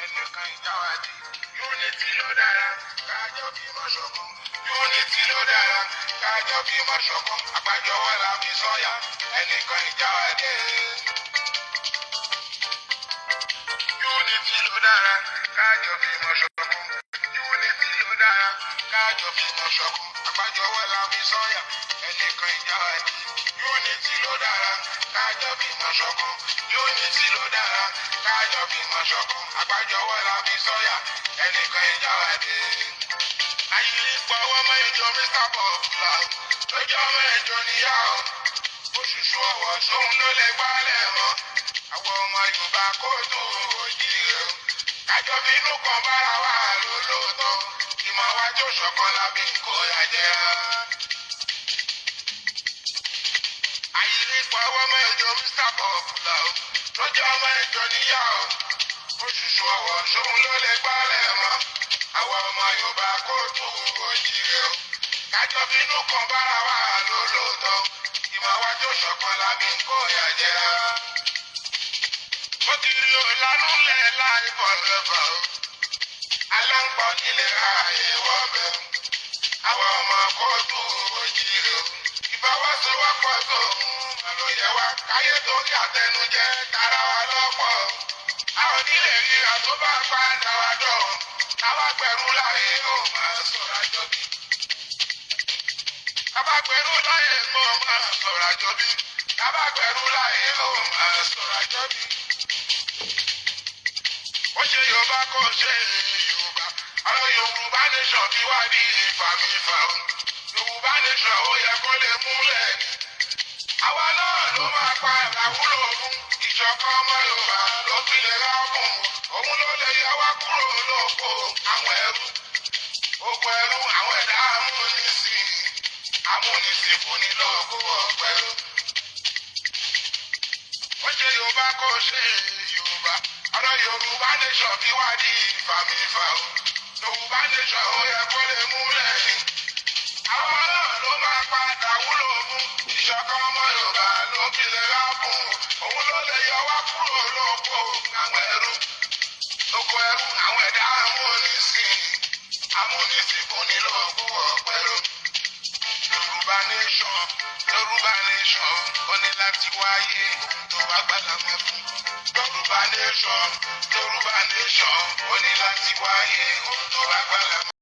ẹnìkan ìjáwádìí. Unity ló dára, kájọ bímọ ṣọ̀kan. Unity ló dára, kájọ bímọ ṣọ̀kan. Àgbájọwọ́ la fi sọ́yà, ẹnìkan ìjáwádìí. Unity ló dára, kájọ bímọ ṣọ̀kan. Unity ló dára, kájọ bímọ ṣọ̀kan. Àgbájọwọ́ la fi sọ́yà, ẹnìkan ìjáwádìí. Unity ló dára, kájọ bímọ ṣọ̀kan. Unity ló dára, kájọ bímọ ṣọ̀kan. Àgbájọwọ́ la fi sọ́yà, ẹnìkan ìjáwádìí. Àyìnlí pọ̀wọ́ mọ́ ìjọ Mr. Popular, lójú ọmọ ẹ̀jọ̀ níyà o. Òṣùṣù ọwọ́ sóhun ló lè gbálẹ̀ mọ́. Àwọn ọmọ Yorùbá kó tó òjìrè o. Kájọ bínú kan bára wà lólóòótọ́. Ìmọ̀ wa tó ṣọ̀kan lábí kó yá jẹ́. Àyìnlí pọ̀wọ́ mọ́ ìjọ Mr. Popular, lójú ọmọ ẹ̀jọ̀ níyà o. Òṣùṣù ọwọ́ sóhun ló lè gbálẹ̀ mọ́. Àwọn ọmọ Yorùbá kó tó òjìrè o. Kájọ bínú kan bára wà lólóòótọ́. Ìmọ̀ wa tó ṣọ̀kan lábí kó yá jẹ́. Mo ti rí òlànà lẹ̀ láì fọ̀rẹ́fà o. Aláǹpọ̀ nílé ààyè wọ́bẹ̀. Àwọn ọmọ kóòtù òjìrè o. Ìfọwọ́sowọ́pọ̀ sóhun àlòyẹ wa. Káyé torí àtẹnujẹ tara wa lọ́pọ̀. A ò nílè ríra tó bá padà wá dọ̀. Káwá gbẹ̀rú láyé ó máa sọ̀rọ̀ àjọbí. Káwá gbẹ̀rú láyé ó máa sọ̀rọ̀ àjọbí. Káwá gbẹ̀rú láyé ó máa sọ̀rọ̀ àjọbí. Ó ṣe Yorùbá kò ṣe Yorùbá. Ọ̀rọ̀ Yorùbá nation bí wá ní ìfàmìfà o. Yorùbá nation ó yẹ kó lè múlẹ̀ ni. Àwa náà ló máa padà wúlò fún ìṣọ̀kan ọmọ Yorùbá ló fi lè rákùn. Òun ló lè yọ wá kúrò lóko àwọn ẹrú. Oko ẹrú àwọn ẹ̀dá amúnisìn. Amúnisìn fún ni lóko ọ̀pẹ̀rú. Ó ṣe Yorùbá kò ṣe Yorùbá. Ọ̀rọ̀ Yorùbá nation bí wá ní ìfàmìfà o. Yorùbá nation ó yẹ kó lè múlẹ̀ ni. Àwa náà ló máa padà wúlò fún ìṣọ̀kan ọmọ Yorùbá ló fi lè rákùn. Òun ló lè yọ wá kúrò lóko àwọn ẹrú. Oko ẹrú àwọn ẹ̀dá amúnisìn. Amúnisìn fún ni lóko ọ̀pẹ̀rú. Yorùbá nation, Yorùbá nation, ó ní láti wáyé ohun tó wá gbàdá mọ́ fún. Yorùbá nation, Yorùbá nation, ó ní láti wáyé ohun tó wá gbàdá mọ́.